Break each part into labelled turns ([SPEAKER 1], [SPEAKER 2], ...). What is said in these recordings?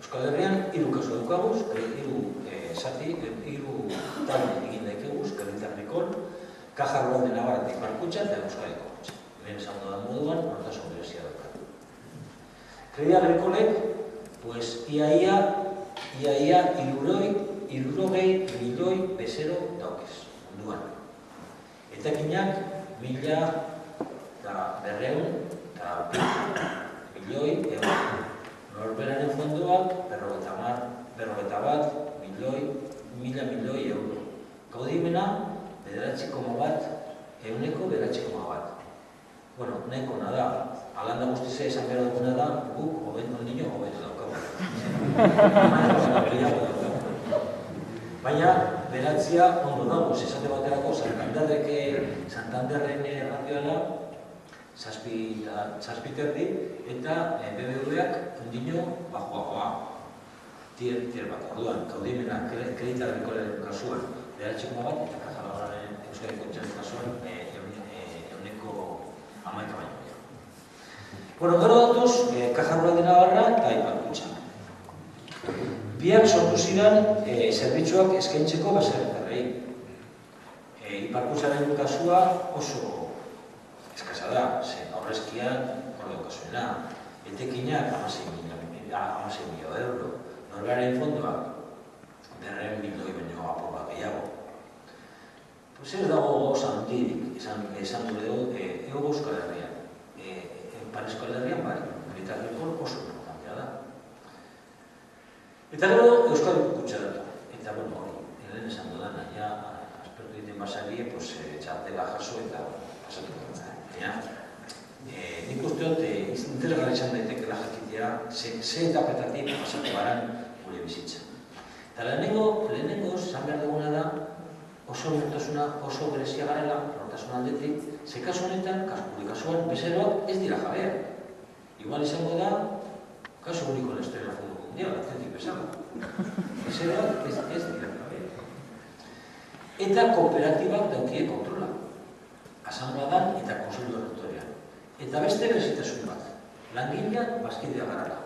[SPEAKER 1] Euskal Herrian, 3 kasu daukaguz, 3 talde egin daikeguz, Crédit Agricole, Caja Rural de Navarra eta Iparkutxa eta Euskadiko Kutxa. Lehen esan dudan moduan, nortasun berezia daukat. Crédit Agricolek, iaia 60 milioi bezero daukez, munduan. Etakinak 1.200 milioi euro. Norberaren fondoak 51 milioi euro. Kaudimena 9,1%. Bueno, nahiko nada. Alanda guztizea esan behar duguna da, guk ondino hobeto daukagu. Baina, beratzia ondo dago, esate baterako Santanderren ratioala, 7 terdi, eta BBVak ondino bajoagoa. Tier bat, orduan, kaudimena, Crédit Agricoleren kasuan, 9,1, eta Caja Ruralaren Euskadiko Kutxaren kasuan, 11,11 baino. Bueno, gero datuz, Caja Rural de Navarra eta Iparkutxa. Biak sortu ziren zerbitzuak eskaintzeko baserritarrei. Iparkutxaren kasua oso eskasa da, aurrezkian hor daukasuena. Etekinak 16 milio euro. Norberaren fondoak 900 milioi baino apur bat gehiago. Ez dago gauza handirik, esan dugu, ego Euskal Herrian. Ipar Euskal Herrian, Crédit Agricole oso importantea da. Eta gero Euskadiko Kutxa datu. Eta, bueno, hori, lehen esan dudana, aspertu egiten basarie, txartela jaso eta pasatu dut. Nik uste dut, interesgarri izan daitekela jakitea, ze etapetatik pasatu baran gure bizitza. Eta lehenengo, esan behar duguna da, oso nortasuna oso berezia garela, nortasun aldetik, ze kasu honetan, gure kasuan, bezeroak ez dira jabeak. Igual izango da, kasu único en la historia del fútbol mundial, Atlético bezala. Bezeroak ez dira jabeak. Eta kooperatibak daukie kontrola. Asanbladan eta konselio rektorean. Eta beste berezitasun bat, langileak bazkidea garala.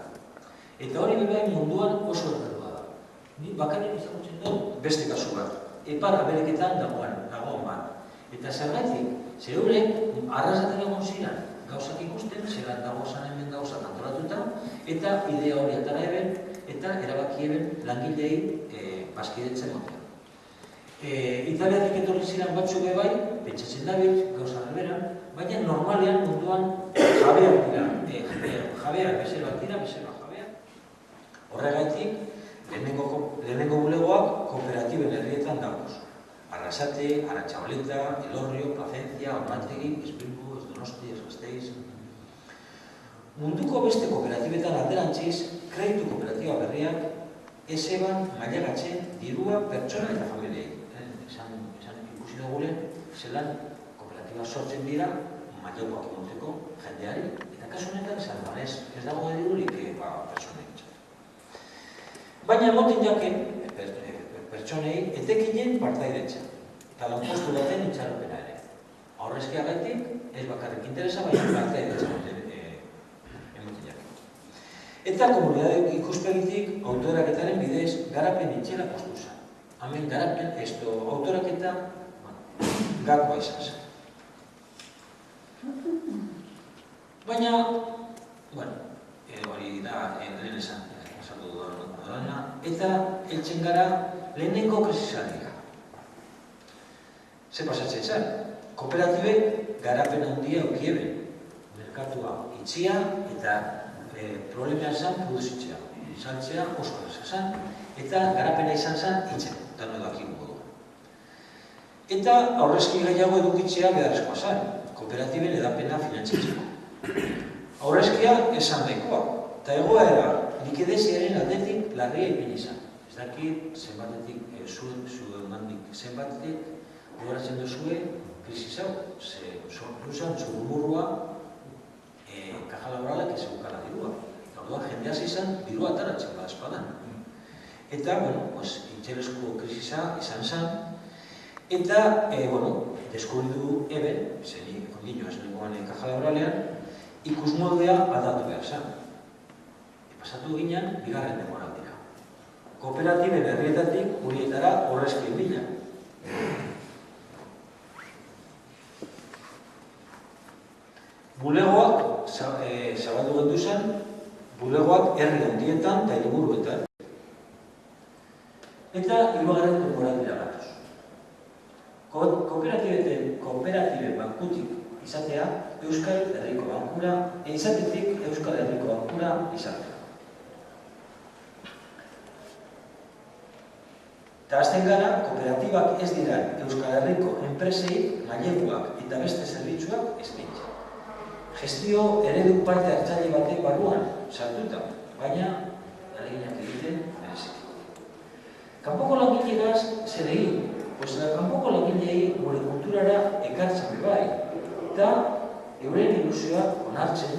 [SPEAKER 1] Eta hori bebai munduan oso erretua da. Ni bakarrik izagutzen dut beste kasu bat. Ipar Ameriketan dagoen bat. Eta zergatik, zerurek arrasaten egon ziren gauzak ikusten, zelan dagozan hemen gauzak antolatuta, eta idea hori atara eben, eta erabaki eben langilei bazkidetzen motea. Italiatik etorri ziren batzuk bebai, pentsatzen dabil, gauza berberan, baina normalean munduan jabeak dira, jabeak jabeak. Horregaitik, lehenengo bulegoak kooperatiben herrietan dagoz. Arrasate, Aratxabaleta, Elorrio, Placencia, Almategi, Espilbu, Donosti, Gasteiz. Munduko beste kooperatibetan alderantziz, kreditu kooperatiba berriak eban mailagatzen dirua pertsona eta familiei. Esan ikusi dugulen, zelan kooperatiba sortzen dira mailagoak emoteko jendeari, eta kasu honetan zalbanez ez dago dirurik pertsonei. Baina emoten jaken, pertsonei, etekinen partaidetzen, eta lanpostu baten itxaropena ere. Aurrezkia gaitik, ez bakarrik interesa, baina partaidetzen emoten jaken. Eta komunidade ikuspegitik, autoraketaren bidez, garapen itxela postu zen. Hemen garapen, autoraketa, gakoa izan zen. Baina, hori da, lehen esan dudana, eta heltzen gara lehenengo krisisaldira. Ze pasatzen zen? Kooperatibek garapen handia eukieben. Merkatua itxia eta problemean zen produzitzea. Saltzea oso erraza zen, eta garapena izan zen itxen, eta nodakiko modu. Eta aurrezki gehiago edukitzea beharrezkoa zen, kooperatiben edapena finantzitzeko. Aurrezkia esan daikoa, eta egoera likideziaren aldetik larria ipin izan. Ez dakit, zenbatetik, zenbatetik, gogoratzen duzue, krisis hau, sortu zurumurrua, Caja Laboralak ez eukala dirua. Orduan, jendeaz izan, dirua ataratzen bada espadan. Eta, intxelesko krisisa izan zen, eta, deskubridu eben, zeni ondino ez nengoan Caja Laboralean, ikusmoldea aldatu behar zen. Pasatu ginen, bigarren demoraldia. kooperatiben herrietatik horietara horrezkin bila. Bulegoak, zabaldu gendu zen, bulegoak herri handietan eta hiriburuetan. Eta hirugarren denboraldira gatoz. Kooperatiben bankutik izatea Euskal Herriko Bankura, izatetik Euskal Herriko Bankura izatea. Eta azten gara, kooperatibak ez dira Euskal Herriko enpresei maileguak eta beste zerbitzuak eskaintza. Gestio eredu parte hartzaile batek barruan sartuta, baina ahaleginak egiten berezik. Kanpoko langileaz zer egin? Kanpoko langileei gure kulturara ekartzen bai, eta euren ilusioak onartzen,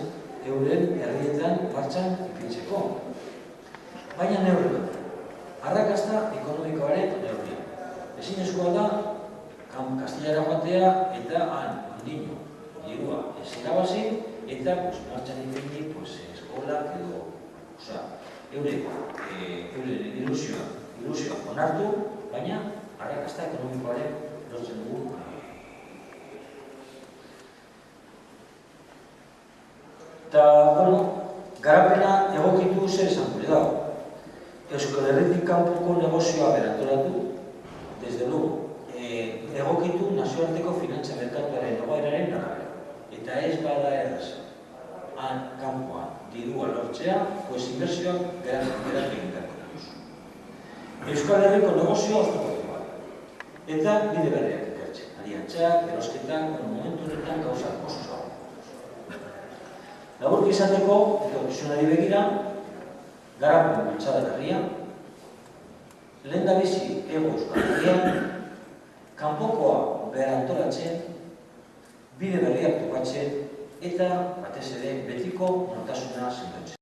[SPEAKER 1] euren herrietan martxan ipintzeko. Baina neurri bat, arrakasta ekonomikoaren neurri. Ezinezkoa da, Kastilara joatea eta han, ondino, dirua ez irabazi, eta martxan ipini eskolak edo, euren ilusioak onartu, baina arrakasta ekonomikoaren lortzen dugu. Eta, garapena egokitu zer esan gure dago. Euskal Herritik kanpoko negozioa berantolatu, desde luego, egokitu nazioarteko finantza merkatuaren egoeraren arabera. Eta ez bada erraz, han kanpoan dirua lortzea, inbertsioak berak egitako duzu. Euskal Herriko negozioa oztopatu bat. Eta bide berriak ikertzen. Aliantzak, erosketak, momentu honetan gauzak oso zago. Laburki izateko, etorkizunari begira, garapen bultzada berria, lehendabizi ego Euskal Herrian, kanpokoa berantolatzen, bide berriak topatzen, eta batez ere betiko nortasuna sendotzen.